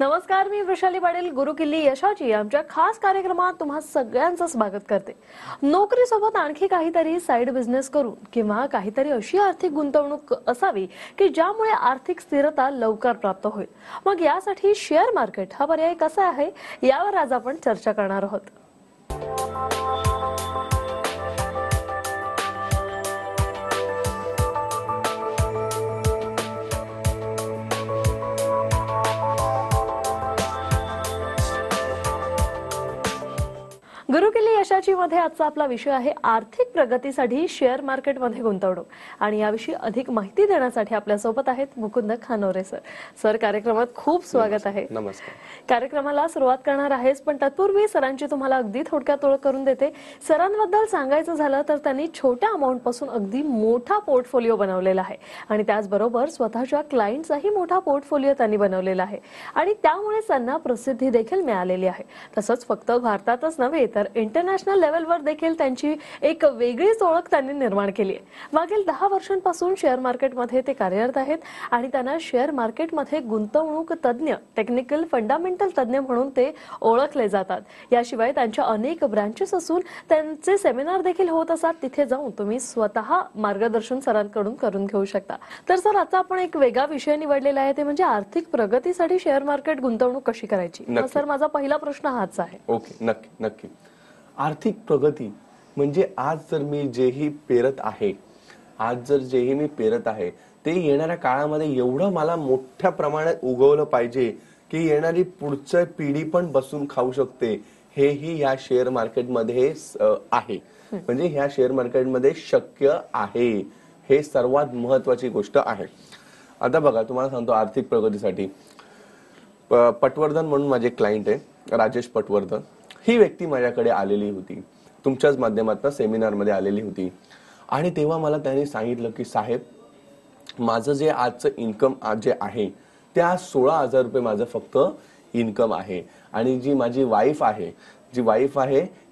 नमस्कार, मी वृषाली पाटील गुरुकिल्ली यशाची आमच्या खास कार्यक्रमात तुम्हा सगळ्यांचं स्वागत करते। नोकरीसोबत आणखी काहीतरी साइड बिझनेस करून किंवा काहीतरी अशी आर्थिक गुंतवणूक असावी की ज्यामुळे आर्थिक स्थिरता लवकर प्राप्त होईल। मग यासाठी शेअर मार्केट हा पर्याय कसा आहे यावर आज आपण चर्चा करणार आहोत। गुरुकिल्ली यशाची मध्ये आजचा आपला विषय आहे आर्थिक प्रगतीसाठी शेअर मार्केट मध्ये गुंतवणूक आणि याविषयी अधिक माहिती देण्यासाठी आपल्या सोबत आहेत मुकुंद खानोरे सर। सर, कार्यक्रमात खूप स्वागत आहे। नमस्कार। कार्यक्रमाला सुरुवात करणार आहेस, पण तत्पूर्वी सरांची तुम्हाला अगदी थोडक्यात ओळख करून देते। सरांबद्दल सांगायचं झालं तर त्यांनी छोट्या अमाउंट पासून अगदी मोठा पोर्टफोलिओ बनवलेला आहे आणि त्याचबरोबर स्वतःच्या क्लायंटचाही मोठा पोर्टफोलिओ त्यांनी बनवलेला आहे आणि त्यामुळे त्यांना प्रसिद्धी देखील मिळालेली आहे। तसंच फक्त भारतातच नव्हे तर इंटरनॅशनल लेवलवर देखील त्यांची एक वेगळीच ओळख त्यांनी निर्माण केली आहे। मागील 10 वर्षांपासून शेअर मार्केटमध्ये ते कार्यरत आहेत आणि त्यांना शेअर मार्केटमध्ये गुंतवणूक तज्ञ, टेक्निकल फंडामेंटल तज्ञ म्हणून ते ओळखले जातात। याशिवाय त्यांच्या अनेक ब्रांचेस असून त्यांचे सेमिनार देखील होत असतात। तिथे जाऊन तुम्ही स्वतः मार्गदर्शन सरांकडून करून घेऊ शकता। तर सर, आता आपण एक वेगळा विषय निवडलेला आहे, ते म्हणजे आर्थिक प्रगतीसाठी शेअर मार्केट गुंतवणूक कशी करायची। सर, माझा पहिला प्रश्न हाच आहे। ओके, नक्की। आर्थिक प्रगती म्हणजे आज जर मी जेही पेरत आहे ते येणाऱ्या काळामध्ये एवढं मला मोठ्या प्रमाणात उगवलं पाहिजे की येणारी पुढची पिढी पण बसून खाऊ शकते, हेही या शेअर मार्केटमध्ये आहे। म्हणजे ह्या शेअर मार्केटमध्ये शक्य आहे, हे सर्वात महत्वाची गोष्ट आहे। आता बघा, तुम्हाला सांगतो आर्थिक प्रगतीसाठी पटवर्धन म्हणून माझे क्लायंट आहे, राजेश पटवर्धन। ही व्यक्ती माझ्याकडे आलेली होती, तुमच्याच माध्यमातून सेमिनार मध्ये आलेली होती आणि तेव्हा मला त्यांनी सांगितलं की साहेब, माझं जे आजचं इन्कम जे आहे ते आज 16,000 रुपये माझं फक्त इन्कम आहे आणि जी माझी वाईफ आहे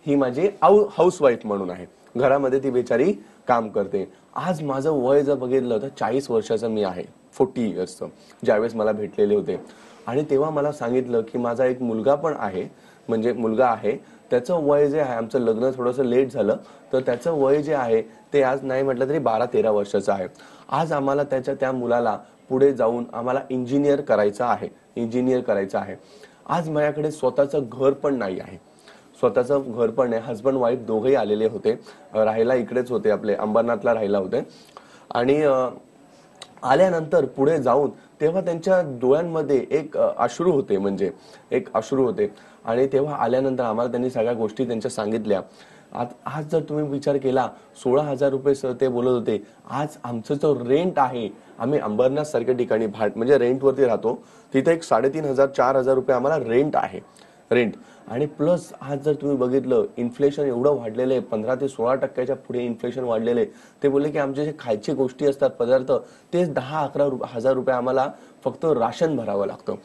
ही माझी हाऊसवाईफ म्हणून आहे, घरामध्ये ती बेचारी काम करते। आज माझं वय जर बघितलं तर 40 वर्षाचं मी आहे, 40 इयर्सचं, ज्यावेळेस मला भेटलेले होते। आणि तेव्हा मला सांगितलं की माझा एक मुलगा पण आहे, म्हणजे मुलगा आहे, त्याचं वय जे आहे, आमचं लग्न थोडंसं लेट झालं तर त्याचं वय जे आहे ते आज नाही म्हटलं तरी 12-13 वर्षाचं आहे। आज आम्हाला त्या मुलाला पुढे जाऊन आम्हाला इंजिनियर करायचं आहे। आज माझ्याकडे स्वतःचं घर पण नाही आहे, हस्बंड वाईफ दोघेही आलेले होते, राहायला इकडेच होते, आपले अंबरनाथला राहायला होते। आणि आल्यानंतर पुढे जाऊन तेव्हा त्यांच्या डोळ्यांमध्ये एक अश्रू होते आणि तेव्हा आल्यानंतर आम्हाला त्यांनी सगळ्या गोष्टी त्यांच्या सांगितल्या। आज जर तुम्ही विचार केला, 16,000 रुपये सर ते बोलत होते, आज आमचं जो रेंट आहे, आम्ही अंबरनाथ सारख्या ठिकाणी म्हणजे रेंटवरती राहतो, तिथे एक 3,500-4,000 रुपये आम्हाला रेंट आणि प्लस आज जर तुम्ही बघितलं इन्फ्लेशन एवढं वाढलेलं आहे, 15 ते 16% पुढे इन्फ्लेशन वाढलेले। ते बोलले की आमचे जे खायची गोष्टी असतात, पदार्थ, ते 10-11 हजार रुपये आम्हाला फक्त राशन भरावं लागतं।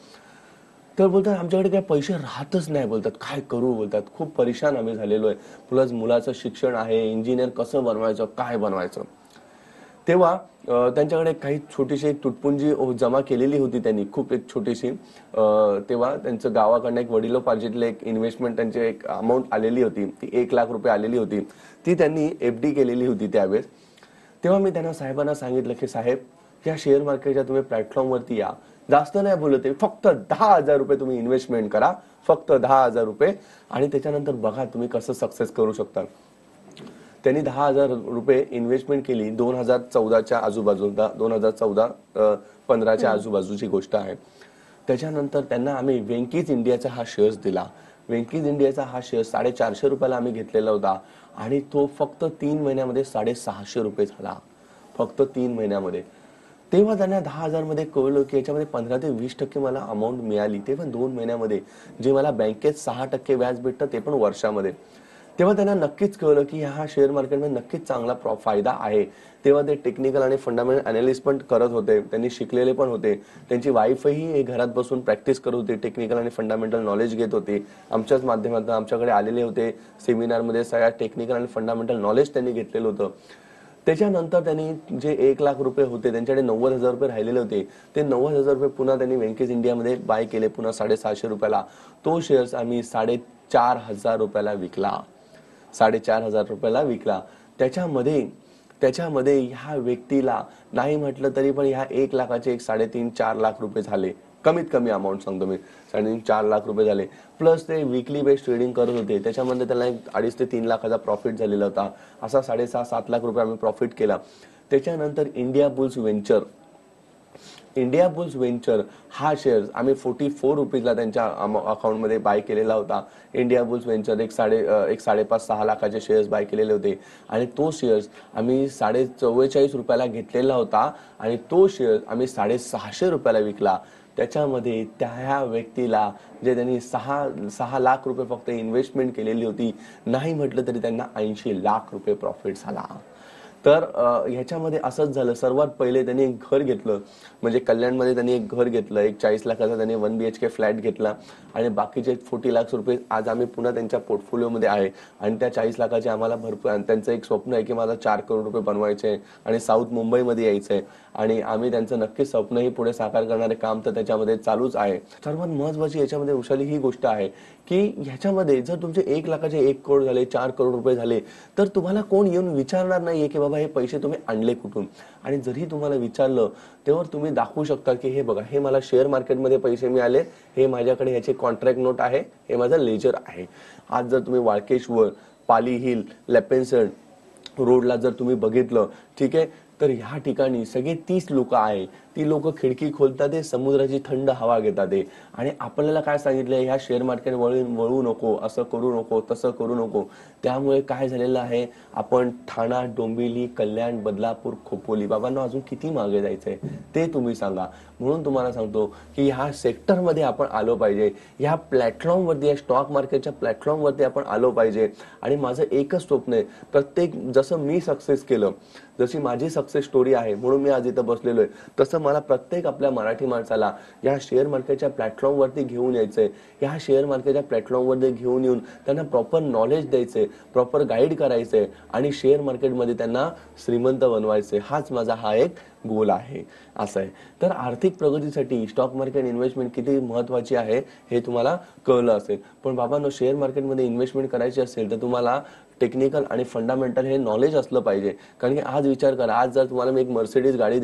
तर बोलतात आमच्याकडे काही पैसे राहतच नाही, बोलतात काय करू, बोलतात खूप परेशान आम्ही झालेलो आहे, प्लस मुलाचं शिक्षण आहे, इंजिनियर कसं बनवायचं, काय बनवायचं। तेव्हा त्यांच्याकडे काही छोटीशी एक तुटपुंजी जमा केलेली होती त्यांनी, खूप एक छोटीशी। तेव्हा त्यांचं गावाकडनं एक वडिलोपार्जितले एक इन्व्हेस्टमेंट, त्यांची एक अमाऊंट आलेली होती, ती 1 लाख रुपये आलेली होती, ती त्यांनी FD केलेली होती त्यावेळेस। तेव्हा मी त्यांना साहेबांना सांगितलं की साहेब, या शेअर मार्केटच्या तुम्ही प्लॅटफॉर्मवरती या, जास्त नाही बोलत, फक्त 10,000 रुपये तुम्ही इन्व्हेस्टमेंट करा, फक्त 10,000 रुपये, आणि त्याच्यानंतर बघा तुम्ही कसं सक्सेस करू शकता। त्यांनी 10,000 रुपये इन्व्हेस्टमेंट केली 2014च्या आजूबाजूला, 2014-15च्या आजूबाजूची गोष्ट आहे। त्याच्यानंतर त्यांना आम्ही वेंकीज इंडियाचा हा शेअर्स दिला। वेंकीज इंडियाचा हा शेअर 450 रुपयाला आम्ही घेतलेला होता आणि तो फक्त 3 महिन्यामध्ये 650 रुपये झाला, फक्त 3 महिन्यामध्ये। तेव्हा त्यांना 10,000 मध्ये कळलं की याच्यामध्ये 15 ते 20% मला अमाऊंट मिळाली, ते पण 2 महिन्यामध्ये, जे मला बँकेत 6% व्याज भेटतं ते पण वर्षामध्ये। तेव्हा त्यांना नक्कीच कळलं की ह्या शेअर मार्केटमध्ये नक्कीच चांगला फायदा आहे। तेव्हा ते टेक्निकल आणि फंडामेंटल अनालिसिस पण करत होते, त्यांनी शिकलेले पण होते, त्यांची वाईफही घरात बसून प्रॅक्टिस करत होती, टेक्निकल आणि फंडामेंटल नॉलेज घेत होते। आमच्याच माध्यमातून आमच्याकडे आलेले होते सेमिनारमध्ये, सगळ्या टेक्निकल आणि फंडामेंटल नॉलेज त्यांनी घेतलेलं होतं। त्याच्यानंतर त्यांनी जे 1,00,000 रुपये होते, त्यांच्याकडे 90,000 रुपये राहिलेले होते, ते 90,000 रुपये पुन्हा त्यांनी वेंकीज इंडियामध्ये बाय केले, पुन्हा 650 रुपयाला. तो शेअर्स आम्ही 4,500 रुपयाला विकला. 4,500 रुपयाला विकला. त्याच्यामध्ये ह्या व्यक्तीला नाही म्हटलं तरी पण ह्या 1,00,000चे 3.5-4 लाख रुपये झाले. कमीत कमी अमाऊंट सांगतो मी, 3.5-4 लाख रुपये झाले. प्लस ते विकली बेस्ड ट्रेडिंग करत होते, त्याच्यामध्ये त्याला 2.5 ते 3 लाखाचा प्रॉफिट झालेला होता. असा 6.5-7 लाख रुपये आम्ही प्रॉफिट केला. त्याच्यानंतर इंडिया बुल्स वेंचर हा शेअर आम्ही 44 रुपीजला त्यांच्या अकाउंटमध्ये बाय केलेला होता. इंडिया बुल्स वेंचर 5.5-6 लाखाचे शेअर्स बाय केलेले होते आणि तो शेअर्स आम्ही 44 रुपयाला घेतलेला होता आणि तो शेअर आम्ही 650 रुपयाला विकला. त्याच्यामध्ये त्या व्यक्तीला जे त्यांनी 6 लाख रुपये फक्त इन्व्हेस्टमेंट केलेली होती, नाही म्हटलं तरी त्यांना 80 लाख रुपये प्रॉफिट झाला. तर ह्याच्यामध्ये असंच झालं. सर्वात पहिले त्यांनी एक घर घेतलं, म्हणजे कल्याणमध्ये त्यांनी एक घर घेतलं. 40 लाखाचा त्यांनी 1 BHK फ्लॅट घेतला आणि बाकीचे 40 लाख रुपये आज आम्ही पुन्हा त्यांच्या पोर्टफोलिओमध्ये आहे. आणि त्या 40 लाखाचे आम्हाला भरपूर, त्यांचं एक स्वप्न आहे की मला 4 करोड रुपये बनवायचे आहे आणि साऊथ मुंबईमध्ये यायचं आहे आणि आम्ही त्यांचं नक्कीच स्वप्नही पुढे साकार करणारे काम तर त्याच्यामध्ये चालूच आहे. सर्वात महत्वाची याच्यामध्ये वैशाली ही गोष्ट आहे की ह्याच्यामध्ये जर तुमचे 1 लाखाचे 1 करोड झाले, 4 करोड रुपये झाले, तर तुम्हाला कोण येऊन विचारणार नाहीये की बाबा हे पैसे तुम्ही आणले कुठून. आणि जरी तुम्हाला विचारलं तेव्हा तुम्ही दाखवू शकता की हे बघा, हे मला शेअर मार्केटमध्ये पैसे मिळाले, हे माझ्याकडे ह्याचे कॉन्ट्रॅक्ट नोट आहे, हे माझं लेजर आहे. आज जर तुम्ही वाळकेश्वर, पाली हिल, लेपेन्सड रोडला जर तुम्ही बघितलं, ठीक आहे, तर ह्या ठिकाणी सगळे 30 लोक आहे. ती लोक खिडकी खोलतात, ते समुद्राची थंड हवा घेतात ते. आणि आपल्याला काय सांगितलंय, ह्या शेअर मार्केट वळू नको, असं करू नको, तसं करू नको. त्यामुळे काय झालेलं आहे, आपण ठाणा, डोंबिवली, कल्याण, बदलापूर, खोपोली, बाबांना अजून किती मागे जायचंय ते तुम्ही सांगा. म्हणून तुम्हाला सांगतो की ह्या सेक्टरमध्ये आपण आलो पाहिजे, ह्या प्लॅटफॉर्मवरती, या स्टॉक मार्केटच्या प्लॅटफॉर्मवरती आपण आलो पाहिजे. आणि माझं एकच स्वप्न आहे, प्रत्येक जसं मी सक्सेस केलं, जशी माझी सक्सेस स्टोरी आहे म्हणून मी आज इथं बसलेलो आहे, तसं मला प्रत्येक आपल्या मराठी माणसाला या शेअर मार्केटच्या प्लॅटफॉर्मवरती घेऊन यायचंय. या शेअर मार्केटच्या प्लॅटफॉर्मवरती घेऊन येऊन त्यांना प्रॉपर नॉलेज द्यायचंय, प्रॉपर गाईड करायचंय आणि शेअर मार्केटमध्ये त्यांना श्रीमंत बनवायचंय. हाच माझा हा एक गोल आहे, असं आहे. तर आर्थिक प्रगतीसाठी स्टॉक मार्केट इन्व्हेस्टमेंट किती महत्वाची आहे हे तुम्हाला कळलं असेल. पण बाबांनो, शेअर मार्केटमध्ये इन्व्हेस्टमेंट करायची असेल तर तुम्हाला टेक्निकल आणि फंडामेंटल हे नॉलेज असलं पाहिजे. कारण की आज विचार करा, आज जर तुम्हाला मी एक मर्सिडीज गाडी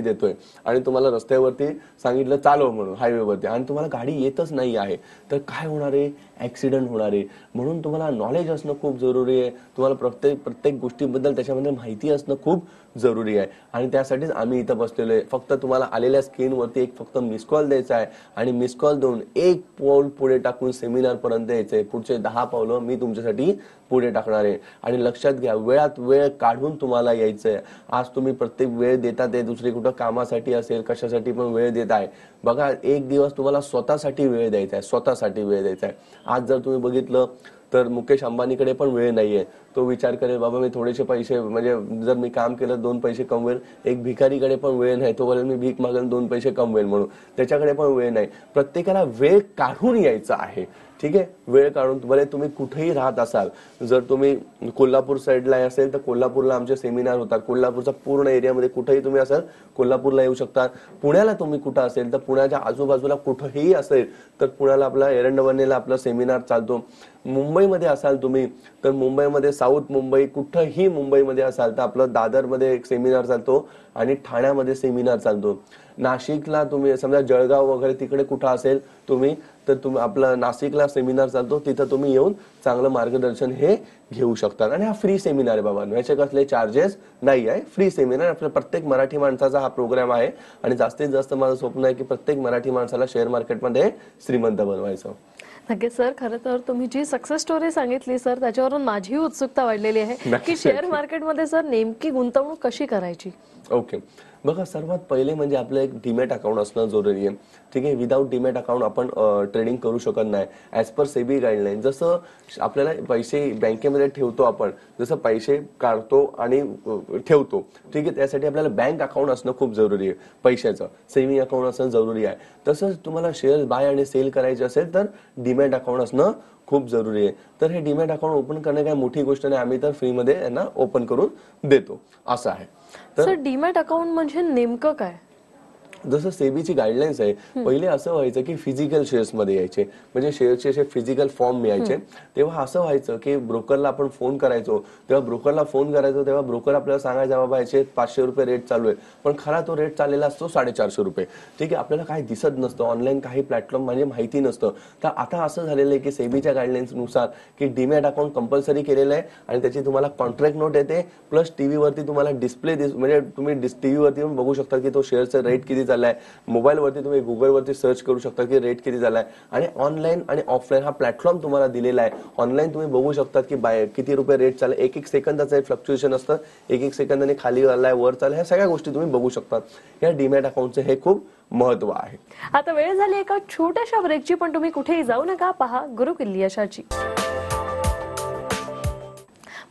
देतोय आणि तुम्हाला रस्त्यावरती सांगितलं चालव म्हणून हायवेवरती, आणि तुम्हाला गाडी येतच नाही आहे, तर काय होणार आहे, ऍक्सिडेंट होणार आहे. म्हणून तुम्हाला नॉलेज असणं खूप जरुरी आहे. तुम्हाला प्रत्येक गोष्टीबद्दल त्याच्यामध्ये माहिती असणं खूप जरुरी आहे. आणि त्यासाठीच आम्ही इथं बसलेलो आहे. फक्त तुम्हाला आलेल्या स्क्रीनवरती एक फक्त मिस कॉल द्यायचा आहे आणि मिस कॉल देऊन एक पाऊल पुढे टाकून सेमिनार पर्यंत यायचंय. पुढचे 10 पावलं मी तुमच्यासाठी पुढे टाकणार आहे. आणि लक्षात घ्या, वेळात वेळ काढून तुम्हाला यायचंय. आज तुम्ही प्रत्येक वेळ देतात आहे, दुसरी कुठं कामासाठी असेल कशासाठी पण वेळ देत आहे. बघा, एक दिवस तुम्हाला स्वतःसाठी वेळ द्यायचा आहे. आज जर तुम्ही बघितलं तर मुकेश अंबानीकडे पण वेळ नाहीये. तो विचार करेल, बाबा मी थोडेसे पैसे, म्हणजे जर मी काम केलं 2 पैसे कमवेल. एक भिकारीकडे पण वेळ नाही, तो बोलेल मी भीक मागेल 2 पैसे कमवेल म्हणून, त्याच्याकडे पण वेळ नाही. प्रत्येकाला वेळ काढून यायचं आहे, ठीक आहे. वेळ काढून, भले तुम्ही कुठेही राहत असाल, जर तुम्ही कोल्हापूर साईडला असेल तर कोल्हापूरला आमचे सेमिनार होतात. कोल्हापूरच्या पूर्ण एरियामध्ये कुठेही तुम्ही असाल कोल्हापूरला येऊ शकता. पुण्याला तुम्ही कुठं असेल तर पुण्याच्या आजूबाजूला कुठेही असेल तर पुण्याला आपला एरंडवणीला आपला सेमिनार चालतो. मुंबईमध्ये असाल तुम्ही तर मुंबईमध्ये, साऊथ मुंबई, कुठंही मुंबईमध्ये असाल तर आपलं दादरमध्ये एक सेमिनार चालतो आणि ठाण्यामध्ये सेमिनार चालतो. नाशिकला तुम्ही समजा जळगाव वगैरे तिकडे कुठं असेल तुम्ही, तर तुम्ही आपलं नाशिकला सेमिनार चालतो, तिथं तुम्ही येऊन चांगलं मार्गदर्शन हे घेऊ शकतात. आणि हा फ्री सेमिनार आहे बाबा, याचे कसले चार्जेस नाही आहे, फ्री सेमिनार. आपल्या प्रत्येक मराठी माणसाचा हा प्रोग्राम आहे आणि जास्तीत जास्त माझं स्वप्न आहे की प्रत्येक मराठी माणसाला शेअर मार्केटमध्ये श्रीमंत बनवायचं. नक्कीच सर, खरं तर तुम्ही जी सक्सेस स्टोरी सांगितली सर, त्याच्यावरून माझी उत्सुकता वाढलेली आहे की शेअर मार्केटमध्ये सर नेमकी गुंतवणूक कशी करायची. ओके, बघा, सर्वात पहिले म्हणजे आपलं एक डीमॅट अकाउंट असणं जरुरी आहे, ठीक आहे. विदाऊट डीमॅट अकाउंट आपण ट्रेडिंग करू शकत नाही. ॲज पर सेबी गाईडलाईन, जसं आपल्याला पैसे बँकेमध्ये ठेवतो आपण, जसं पैसे काढतो आणि ठेवतो, ठीक आहे, त्यासाठी आपल्याला बँक अकाउंट असणं खूप जरुरी आहे. पैशाचं सेव्हिंग अकाउंट असणं जरुरी आहे. तसंच तुम्हाला शेअर बाय आणि सेल करायचे असेल तर डीमॅट अकाउंट असणं खूप जरुरी आहे. तर हे डीमॅट अकाउंट ओपन करणं काही मोठी गोष्ट नाही, आम्ही तर फ्रीमध्ये यांना ओपन करून देतो असं आहे. सर डीमॅट अकाउंट म्हणजे नेमकं काय? जसं सेबीची गाईडलाईन्स आहे, पहिले असं व्हायचं की फिजिकल शेअर्स मध्ये यायचे, म्हणजे शेअरचे असे फिजिकल फॉर्म मिळायचे. तेव्हा असं व्हायचं की ब्रोकरला आपण फोन करायचो, तेव्हा ब्रोकर आपल्याला सांगायचा बाबा याचे 500 रुपये रेट चालू आहे, पण खरा तो रेट चाललेला असतो 450 रुपये. ठीक आहे, आपल्याला काही दिसत नसतं, ऑनलाईन काही प्लॅटफॉर्म म्हणजे माहिती नसतं. तर आता असं झालेलं आहे की सेबीच्या गाईडलाईन्स नुसार की डीमॅट अकाउंट कंपल्सरी केलेलं आहे आणि त्याची तुम्हाला कॉन्ट्रॅक्ट नोट येते, प्लस टीव्ही वरती तुम्हाला डिस्प्ले म्हणजे तुम्ही टीव्ही वरती पण बघू शकता की तो शेअरचा रेट किती चाललाय. मोबाईल वरती तुम्ही गुगल वरती सर्च करू शकता की रेट किती झालाय आणि ऑनलाईन आणि ऑफलाईन हा प्लॅटफॉर्म तुम्हाला दिलेला आहे. ऑनलाईन तुम्ही बघू शकता की किती रुपये रेट चालले, एक सेकंदाचं फ्लक्च्युएशन असतं, एक सेकंदाने खाली आलाय वर चाललाय, ह्या सगळ्या गोष्टी तुम्ही बघू शकता. या डीमॅट अकाउंटचं हे खूप महत्व आहे. आता वेळ झाली एका छोट्याशा ब्रेकची, पण तुम्ही कुठेही जाऊ नका, पहा गुरुकिल्ली यशाची.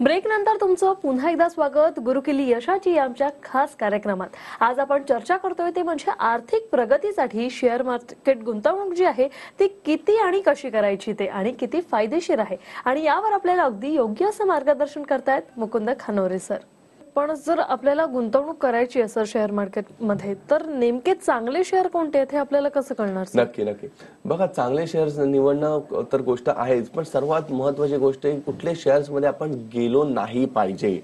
ब्रेक नंतर तुमचं पुन्हा एकदा स्वागत गुरुकिल्ली यशाची आमच्या खास कार्यक्रमात. आज आपण चर्चा करतोय ते म्हणजे आर्थिक प्रगतीसाठी शेअर मार्केट गुंतवणूक जी आहे ती किती आणि कशी करायची ते, आणि किती फायदेशीर आहे, आणि यावर आपल्याला अगदी योग्य असं मार्गदर्शन करतायत मुकुंद खानोरे सर. पण जर आपल्याला गुंतवणूक करायची असेल शेअर मार्केटमध्ये, तर नेमके चांगले शेअर कोणते आहेत हे आपल्याला कसं कळणार? नक्की नक्की बघा, चांगले शेअर्स निवडणं तर गोष्ट आहेच, पण सर्वात महत्वाची गोष्ट आहे कुठले शेअर्स मध्ये आपण गेलो नाही पाहिजे.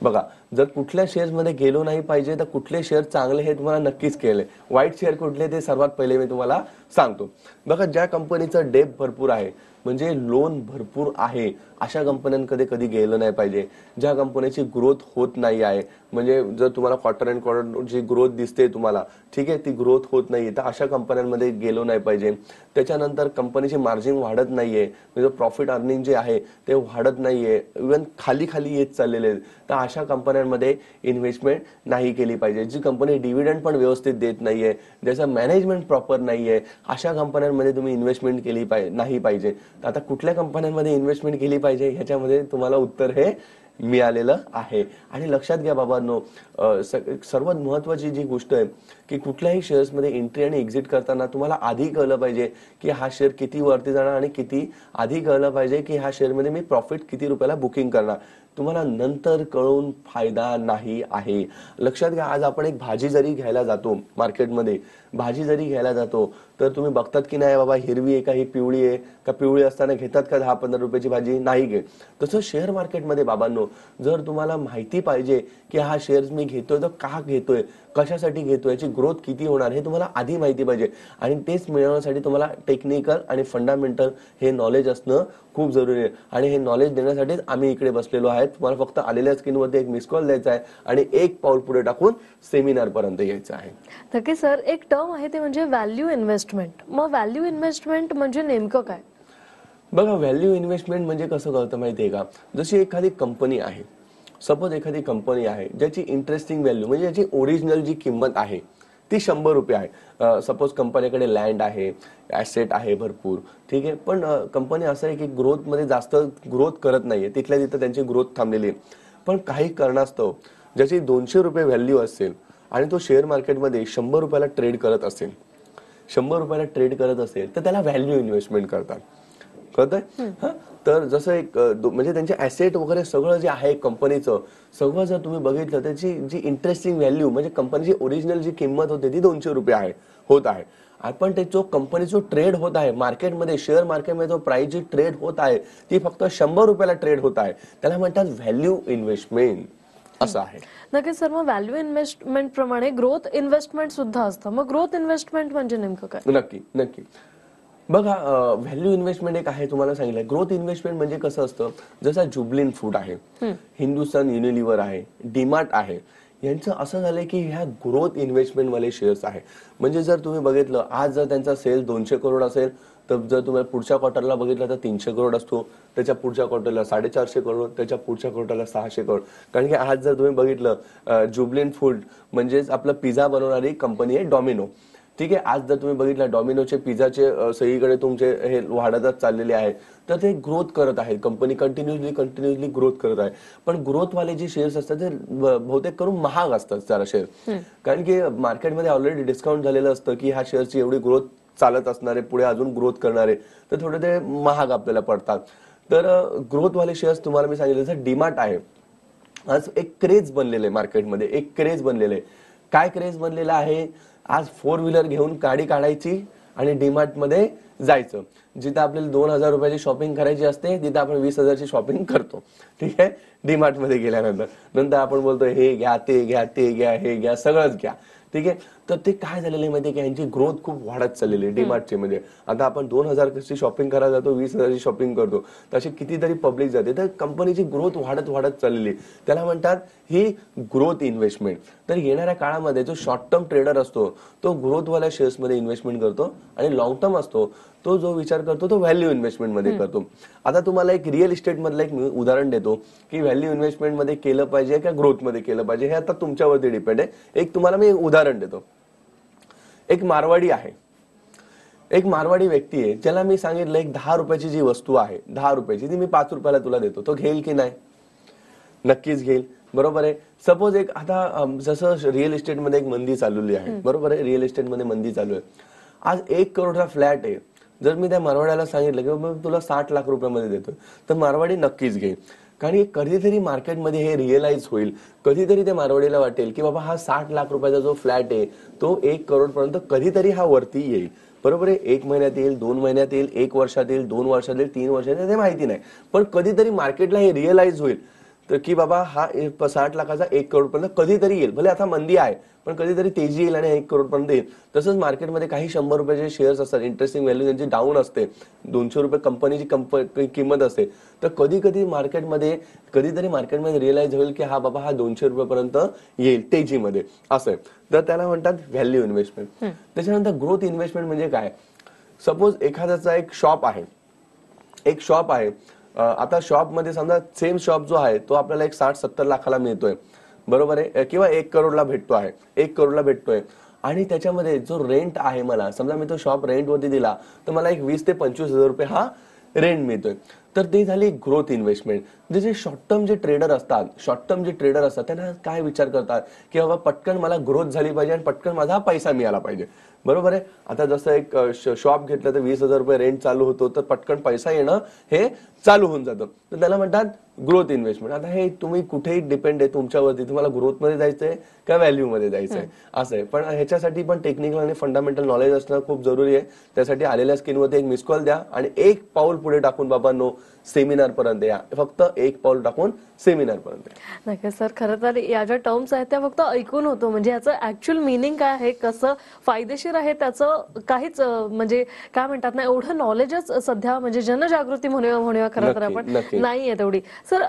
बघा, जर कुठल्या शेअर्स मध्ये गेलो नाही पाहिजे तर कुठले शेअर चांगले हे तुम्हाला नक्कीच कळेल. वाईट शेअर कुठले ते सर्वात पहिले मी तुम्हाला सांगतो. बघा, ज्या कंपनीचं डेप भरपूर आहे म्हणजे लोन भरपूर आहे अशा कंपन्यांकडे कधी गेलं नाही पाहिजे. ज्या कंपनीची ग्रोथ होत नाही आहे, म्हणजे जर तुम्हाला क्वार्टर अँड क्वार्टर जी ग्रोथ दिसते तुम्हाला, ठीक आहे, ती ग्रोथ होत नाही, तर अशा कंपन्यांमध्ये गेलो नाही पाहिजे. त्याच्यानंतर कंपनीची मार्जिन वाढत नाहीये, म्हणजे प्रॉफिट अर्निंग जे आहे ते वाढत नाहीये, इव्हन खाली खाली येत चाललेले, तर अशा कंपन्यांमध्ये इन्व्हेस्टमेंट नाही केली पाहिजे. जी कंपनी डिव्हिडंड पण व्यवस्थित देत नाहीये, ज्याचं मॅनेजमेंट प्रॉपर नाहीये, अशा कंपन्यांमध्ये तुम्ही इन्व्हेस्टमेंट केली नाही पाहिजे. आता कुठल्या कंपन्यांमध्ये इन्व्हेस्टमेंट केली पाहिजे ह्याच्यामध्ये तुम्हाला उत्तर हे मिळालेलं आहे. आणि लक्षात घ्या बाबांनो, सर्वात महत्वाची जी गोष्ट आहे की कुठल्याही शेअर्स मध्ये एंट्री आणि एक्झिट करताना तुम्हाला आधी कळलं पाहिजे की हा शेअर किती वरती जाणार, आणि किती आधी कळलं पाहिजे की हा शेअर मध्ये मी प्रॉफिट किती रुपयाला बुकिंग करणार. तुम्हाला नंतर कळून फायदा नाही आहे. लक्षात घ्या, आज आपण एक भाजी जरी घ्यायला जातो मार्केटमध्ये, तर तुम्ही बघतात की नाही बाबा हिरवी आहे का ही पिवळी आहे, का पिवळी असताना घेतात का 10-15 रुपयाची भाजी, नाही घे. तसं शेअर मार्केटमध्ये बाबांनो, जर तुम्हाला माहिती पाहिजे की हा शेअर मी घेतोय तर का घेतोय, कशासाठी घेतोय, याची ग्रोथ किती होणार हे तुम्हाला आधी माहिती पाहिजे. आणि तेच मिळवण्यासाठी तुम्हाला टेक्निकल आणि फंडामेंटल हे नॉलेज असणं खूप जरुरी आहे. आणि हे नॉलेज देण्यासाठीच आम्ही इकडे बसलेलो आहे. तुम्हाला फक्त आलेल्या स्क्रीनवरती एक मिस कॉल द्यायचा आहे आणि एक पाऊल पुढे टाकून सेमिनार पर्यंत यायचं आहे. नक्की सर, एक टर्म आहे ते म्हणजे व्हॅल्यू इन्व्हेस्टमेंट. मग व्हॅल्यू इन्व्हेस्टमेंट म्हणजे नेमकं काय? बघा, व्हॅल्यू इन्व्हेस्टमेंट म्हणजे कसं कळतं माहितीये का, जशी एखादी कंपनी आहे, सपोज एखादी कंपनी आहे ज्याची इंटरेस्टिंग व्हॅल्यू म्हणजे ज्याची ओरिजिनल जी किंमत आहे ती 100 रुपये आहे. सपोज कंपनीकडे लँड आहे, ऍसेट आहे भरपूर, ठीक आहे, पण कंपनी असं आहे की ग्रोथ मध्ये जास्त ग्रोथ करत नाहीये, तिथल्या तिथं त्यांची ग्रोथ थांबलेली आहे. पण काही कारणास्तव ज्याची 200 रुपये व्हॅल्यू असेल आणि तो शेअर मार्केटमध्ये 100 रुपयाला ट्रेड करत असेल, तर त्याला व्हॅल्यू इन्व्हेस्टमेंट करतात. कळतंय? तर जसं एक म्हणजे त्यांचे ऍसेट वगैरे सगळं जे आहे कंपनीचं, सगळं जर तुम्ही बघितलं त्याची जी इंटरेस्टिंग व्हॅल्यू म्हणजे कंपनीची ओरिजिनल जी किंमत होती ती 200 रुपये होत आहे. आपण ते जो कंपनी जो ट्रेड होत आहे मार्केटमध्ये, शेअर मार्केटमध्ये जो प्राइस जी ट्रेड होत आहे ती फक्त 100 रुपयाला ट्रेड होत आहे, त्याला म्हणतात व्हॅल्यू इन्व्हेस्टमेंट असं आहे. नक्की सर, मग व्हॅल्यू इन्व्हेस्टमेंट प्रमाणे ग्रोथ इन्व्हेस्टमेंट सुद्धा असतं. मग ग्रोथ इन्व्हेस्टमेंट म्हणजे नेमकं काय? नक्की बघा, व्हॅल्यू इन्व्हेस्टमेंट एक आहे, तुम्हाला सांगितलं. ग्रोथ इन्व्हेस्टमेंट म्हणजे कसं असतं, जसं जुबलिन फूड आहे, हिंदुस्तान युनिलिव्हर आहे, डीमार्ट आहे, यांचं असं झालंय की ह्या ग्रोथ इन्व्हेस्टमेंट वाले शेअर्स आहे. म्हणजे जर तुम्ही बघितलं आज जर त्यांचा सेल 200 करोड असेल, तर जर तुम्ही पुढच्या क्वार्टरला बघितलं तर 300 करोड असतो, त्याच्या पुढच्या क्वार्टरला 450 करोड, त्याच्या पुढच्या क्वार्टरला 600 करोड. कारण की आज जर तुम्ही बघितलं जुबलिन फूड म्हणजेच आपलं पिझ्झा बनवणारी कंपनी आहे डॉमिनो, ठीक आहे, आज जर तुम्ही बघितलं डॉमिनोचे पिझ्झाचे सगळीकडे तुमचे हे वाढतच चाललेले आहेत, तर ते ग्रोथ करत आहेत, कंपनी कंटिन्युअसली ग्रोथ करत आहे. पण ग्रोथ वाले जे शेअर्स असतात ते बहुतेक करून महाग असतात जरा शेअर, कारण की मार्केटमध्ये ऑलरेडी डिस्काउंट झालेलं असतं की ह्या शेअरची एवढी ग्रोथ चालत असणारे, पुढे अजून ग्रोथ करणारे, तर थोडे ते महाग आपल्याला पडतात. तर ग्रोथ वाले शेअर्स तुम्हाला मी सांगितलं, जसं डीमार्ट आहे, आज एक क्रेज बनलेलं आहे मार्केटमध्ये, एक क्रेज बनलेलं आहे. काय क्रेज बनलेलं आहे? आज 4 व्हीलर घेऊन गाडी काढायची आणि डीमार्ट मध्ये जायचं. जिथं आपल्याला 2,000 रुपयाची शॉपिंग करायची असते, तिथं आपण 20,000ची शॉपिंग करतो. ठीक आहे, डीमार्ट मध्ये गेल्यानंतर नंतर आपण बोलतो हे घ्या, ते घ्या, ते घ्या, हे घ्या, सगळंच घ्या. ठीक आहे, तर ते काय झालेलं आहे माहितीये की यांची ग्रोथ खूप वाढत चाललेली आहे डीमार्टची. म्हणजे आता आपण 2,000ची शॉपिंग करायला जातो, 20,000ची शॉपिंग करतो, तशी कितीतरी पब्लिक जाते. तर कंपनीची ग्रोथ वाढत वाढत चाललेली, त्याला म्हणतात ही ग्रोथ इन्व्हेस्टमेंट. तर येणाऱ्या काळामध्ये जो शॉर्ट टर्म ट्रेडर असतो तो ग्रोथवाल्या शेअर्समध्ये इन्व्हेस्टमेंट करतो, आणि लॉंग टर्म असतो तो जो विचार करतो तो व्हॅल्यू इन्व्हेस्टमेंट मध्ये करतो. आता तुम्हाला एक रिअल इस्टेट मधलं एक उदाहरण देतो की व्हॅल्यू इन्व्हेस्टमेंट मध्ये केलं पाहिजे का ग्रोथ मध्ये केलं पाहिजे, हे आता तुमच्यावरती डिपेंड आहे. एक तुम्हाला मी उदाहरण देतो. एक मारवाडी आहे, एक मारवाडी व्यक्ती आहे, ज्याला मी सांगितलं एक 10 रुपयाची जी वस्तू आहे, 10 रुपयाची, ती मी 5 रुपयाला तुला देतो. तो घेईल की नाही? नक्कीच घेईल, बरोबर आहे. सपोज एक आता जसं रिअल इस्टेट मध्ये एक मंदी चाललेली आहे, बरोबर आहे, रिअल इस्टेट मध्ये मंदी चालू आहे. आज 1 करोडचा फ्लॅट आहे. जर मी त्या मारवाड्याला सांगितलं की बाबा तुला 60 लाख रुपयामध्ये देतो, तर मारवाडी नक्कीच घेईल. कारण कधीतरी मार्केटमध्ये हे रिअलाइज होईल, कधीतरी त्या मारवाडीला वाटेल की बाबा हा 60 लाख रुपयाचा जो फ्लॅट आहे तो 1 करोड पर्यंत कधीतरी हा वरती येईल. बरोबर आहे, 1 महिन्यात येईल, 2 महिन्यात येईल, 1 वर्षात येईल, 2 वर्षात येईल, 3 वर्षात येईल, ते माहिती नाही. पण कधीतरी मार्केटला हे रिअलाइज होईल तर की बाबा हा 60 लाखाचा 1 करोड पर्यंत कधीतरी येईल. भले आता मंदी आहे पण कधीतरी तेजी येईल आणि 1 करोड पर्यंत येईल. तसंच मार्केटमध्ये काही 100 रुपयाचे शेअर्स असतात, इंटरेस्टिंग व्हॅल्यू त्यांची डाऊन असते, 200 रुपये कंपनीची किंमत असते. तर कधीतरी मार्केटमध्ये रिअलाइज होईल की हा बाबा हा 200 रुपयापर्यंत येईल तेजीमध्ये, असं आहे. तर त्याला म्हणतात व्हॅल्यू इन्व्हेस्टमेंट. त्याच्यानंतर ग्रोथ इन्व्हेस्टमेंट म्हणजे काय? सपोज एखाद्याचा एक शॉप आहे, आता शॉप मध्ये समजा सेम शॉप जो आहे तो आपल्याला एक 60-70 लाखाला मिळतोय, बरोबर आहे, किंवा 1 करोडला भेटतोय. आणि त्याच्यामध्ये जो रेंट आहे, मला समजा मी तो शॉप रेंटवरती दिला तर मला एक 20 ते 25,000 रुपये हा रेंट मिळतोय. तर ते झाली ग्रोथ इन्व्हेस्टमेंट. जे शॉर्ट टर्म जे ट्रेडर असतात त्यांना काय विचार करतात की बाबा पटकन मला ग्रोथ झाली पाहिजे आणि पटकन माझा पैसा मिळाला पाहिजे, बरोबर आहे. आता जसं एक शॉप घेतलं तर 20,000 रुपये रेंट चालू होतो, तर पटकन पैसा येणं हे चालू होऊन जातं, तर त्याला म्हणतात ग्रोथ इन्व्हेस्टमेंट. आता हे तुम्ही कुठेही डिपेंड आहे तुमच्यावरती, तुम्हाला ग्रोथ मध्ये जायचंय का व्हॅल्यू मध्ये जायचंय, असं आहे. पण ह्याच्यासाठी पण टेक्निकल आणि फंडामेंटल नॉलेज असणं खूप जरुरी आहे. त्यासाठी आलेल्या स्क्रीनवरती एक मिस कॉल द्या आणि एक पाऊल पुढे टाकून बाबांनो सेमिनार पर्यंत या. फक्त एक पाऊल टाकून सेमिनार पर्यंत. नक्की सर, खरं तर या ज्या टर्म्स आहेत त्या फक्त ऐकून होतो, म्हणजे याचं ऍक्च्युअल मिनिंग काय आहे, कसं फायदेशीर आहे, त्याचं काहीच म्हणजे काय म्हणतात ना, एवढं नॉलेजच सध्या म्हणजे जनजागृती म्हणूया खरं तर आपण नाहीये तेवढी. सर,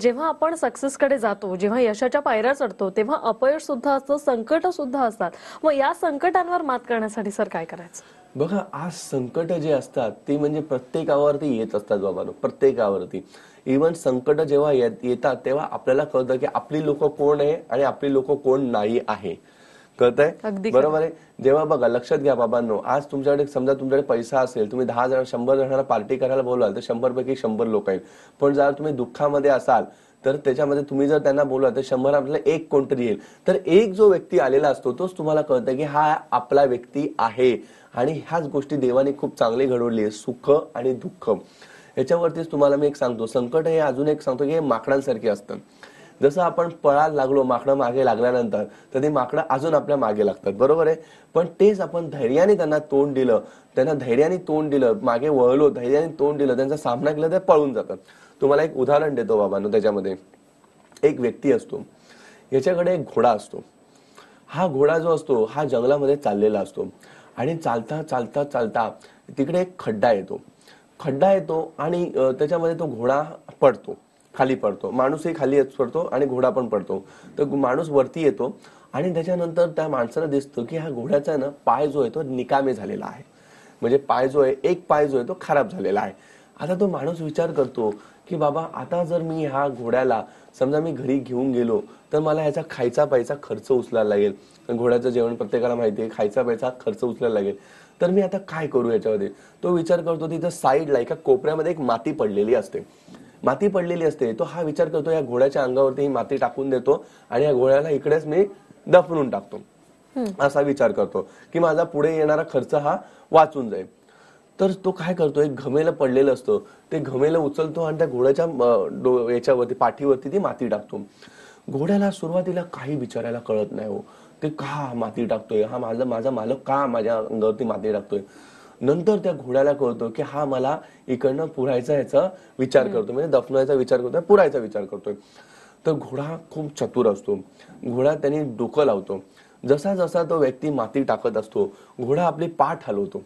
जेव्हा आपण सक्सेस कडे जातो, जेव्हा यशाच्या पायऱ्या चढतो, तेव्हा अपयश सुद्धा असतं, संकट सुद्धा असतात. मग या संकटांवर मात करण्यासाठी सर काय करायचं? बघा, आज संकट जे असतात ते म्हणजे प्रत्येकावरती येत असतात बाबा, प्रत्येकावरती. इव्हन संकट जेव्हा येतात तेव्हा आपल्याला कळतं की आपली लोक कोण आहे आणि आपली लोक कोण नाही आहे, कळतंय, बरोबर आहे. जेव्हा बघा, लक्षात घ्या बाबांनो, आज तुमच्याकडे समजा तुमच्याकडे पैसा असेल, तुम्ही 10 जण 100 जणांना पार्टी करायला बोलाल तर 100 पैकी 100 लोक आहेत. पण जर तुम्ही दुःखामध्ये असाल तर त्याच्यामध्ये तुम्ही जर त्यांना बोलला तर 100 आपल्याला एक कोणतरी येईल. तर एक जो व्यक्ती आलेला असतो तोच तुम्हाला कळतं की हा आपला व्यक्ती आहे. आणि ह्याच गोष्टी देवाने खूप चांगली घडवली आहे, सुख आणि दुःख. याच्यावरतीच तुम्हाला मी एक सांगतो, संकट हे अजून एक सांगतो की हे माकडांसारखे असतं. जसं आपण पळायला लागलो, माकडं मागे लागल्यानंतर तर ते माकडं अजून आपल्या मागे लागतात, बरोबर आहे. पण तेच आपण धैर्याने त्यांना तोंड दिलं, मागे वळलो, धैर्याने तोंड दिलं, त्यांचा सामना केला, तर पळून जातात. तुम्हाला एक उदाहरण देतो बाबांनो. त्याच्यामध्ये एक व्यक्ती असतो, याच्याकडे एक घोडा असतो. हा घोडा जो असतो हा जंगलामध्ये चाललेला असतो आणि चालता चालता चालता तिकडे एक खड्डा येतो आणि त्याच्यामध्ये तो घोडा खाली पडतो. माणूसही खाली पडतो आणि घोडा पण पडतो. तर माणूस वरती येतो आणि त्याच्यानंतर त्या माणसाला दिसतो की हा घोड्याचा ना पाय जो आहे तो निकामी झालेला आहे, म्हणजे एक पाय जो आहे तो खराब झालेला आहे. आता तो माणूस विचार करतो की बाबा आता जर मी ह्या घोड्याला समजा मी घरी घेऊन गेलो तर मला ह्याचा खायचा प्यायचा खर्च उचलायला लागेल. घोड्याचं जेवण प्रत्येकाला माहिती आहे, खायचा प्यायचा खर्च उचलायला लागेल. तर मी आता काय करू याच्यामध्ये, तो विचार करतो. तिथं साईडला एका कोपऱ्यामध्ये एक माती पडलेली असते. तो हा विचार करतो या घोड्याच्या अंगावरती ही माती टाकून देतो आणि या घोड्याला इकडेच मी दफनून टाकतो. असा विचार करतो की माझा पुढे येणारा खर्च हा वाचून जाईल. तर तो काय करतो, एक घमेलं पडलेलं असतं, ते घमेलं उचलतो आणि त्या घोड्याच्या याच्यावरती पाठीवरती ती माती टाकतो. घोड्याला सुरुवातीला काही बिचारायला कळत नाही हो, ते का माती टाकतोय, हा माझा माझा मालक का माझ्या अंगावरती माती टाकतोय. नंतर त्या घोड्याला कळतो की हा मला इकडनं पुरायचा याचा विचार करतो, म्हणजे दफनायचा विचार करतोय, पुरायचा विचार करतोय. तर घोडा खूप चतुर असतो. घोडा त्याने डोकं लावतो. जसा जसा तो व्यक्ती माती टाकत असतो, घोडा आपली पाठ हलवतो.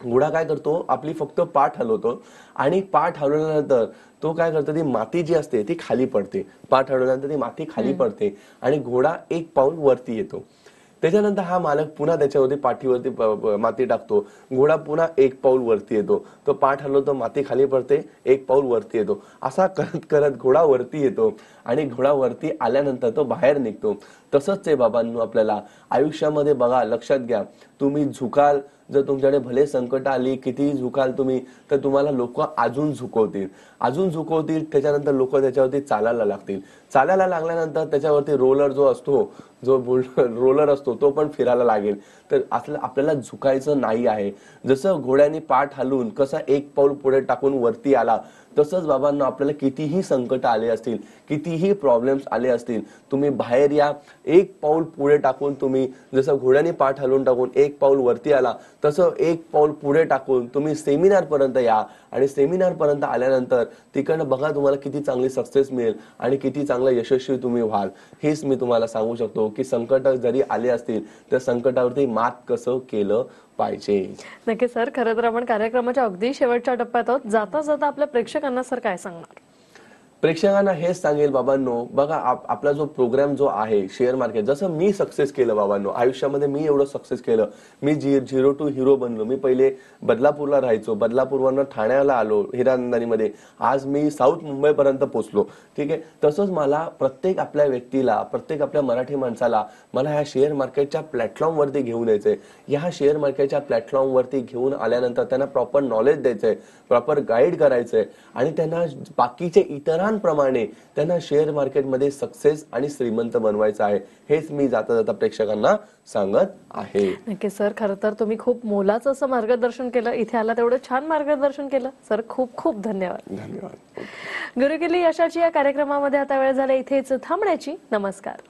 घोडा काय करतो, आपली फक्त पाठ हलवतो आणि पाठ हलवल्यानंतर तो काय करतो, ती माती जी असते ती खाली पडते. पाठ हलवल्यानंतर ती माती खाली पडते आणि घोडा एक पाऊल वरती येतो. त्याच्यानंतर हा मालक पुन्हा त्याच्यावरती पाठीवरती माती टाकतो. घोडा पुन्हा एक पाऊल वरती येतो. तो पाठ हलवतो, माती खाली पडते, एक पाऊल वरती येतो. असा करत करत घोडा वरती येतो आणि घोडा वरती आल्यानंतर तो बाहेर निघतो. तसंच आहे बाबांनो, आपल्याला आयुष्यामध्ये बघा, लक्षात घ्या, तुम्ही झुकाल, जर तुमच्याकडे भले संकट आली, कितीही झुकाल तुम्ही, तर तुम्हाला लोक अजून झुकवतील, अजून झुकवतील. त्याच्यानंतर लोक त्याच्यावरती चालायला लागतील. चालायला लागल्यानंतर त्याच्यावरती रोलर जो असतो, जो रोलर असतो, तो पण फिरायला लागेल. तर आपल्याला झुकायचं नाही आहे. जसं घोड्याने पाठ हलवून कसा एक पाऊल पुढे टाकून वरती आला, तसंच बाबांना आपल्याला कितीही संकट आले असतील, कितीही प्रॉब्लेम्स आले असतील, तुम्ही बाहेर या. एक पाऊल पुढे टाकून तुम्ही, जसं घोड्याने पाठ हलवून टाकून एक पाऊल वरती आला, तसं एक पाऊल पुढे टाकून तुम्ही सेमिनार पर्यंत या. आणि सेमिनार पर्यंत आल्यानंतर तिकडनं बघा तुम्हाला किती चांगली सक्सेस मिळेल आणि किती चांगलं यशस्वी तुम्ही व्हाल. हेच मी तुम्हाला सांगू शकतो की संकट जरी आले असतील, त्या संकटावरती मात कसं केलं पाहिजे. नक्की सर, खरं तर आपण कार्यक्रमाच्या अगदी शेवटच्या टप्प्यात आहोत. जाता जाता आपल्या प्रेक्षकांना सर काय सांगणार? प्रेक्षकांना हेच सांगेल बाबांनो, बघा आपला जो प्रोग्राम जो आहे शेअर मार्केट, जसं मी सक्सेस केलं बाबांनो आयुष्यामध्ये, मी एवढं सक्सेस केलं, मी 0 to हिरो बनलो. मी पहिले बदलापूरला राहायचो, बदलापूरवरनं ठाण्याला आलो हिरानंदानीमध्ये, आज मी साऊथ मुंबईपर्यंत पोहोचलो. ठीक आहे. तसंच मला प्रत्येक आपल्या व्यक्तीला, प्रत्येक आपल्या मराठी माणसाला मला ह्या शेअर मार्केटच्या प्लॅटफॉर्मवरती घेऊन यायचंय. ह्या शेअर मार्केटच्या प्लॅटफॉर्मवरती घेऊन आल्यानंतर त्यांना प्रॉपर नॉलेज द्यायचंय, प्रॉपर गाईड करायचंय आणि त्यांना बाकीचे इतरांप्रमाणे त्यांना शेअर मार्केटमध्ये सक्सेस आणि श्रीमंत बनवायचं आहे. हेच मी जाता जाता प्रेक्षकांना सांगत आहे. नक्की सर, खरं तर तुम्ही खूप मोलाचं असं मार्गदर्शन केलं. इथे आला तेवढं छान मार्गदर्शन केलं सर. खूप खूप धन्यवाद. धन्यवाद. गुरुकिल्ली यशाची या कार्यक्रमामध्ये आता वेळ झाला इथेच थांबण्याची. नमस्कार.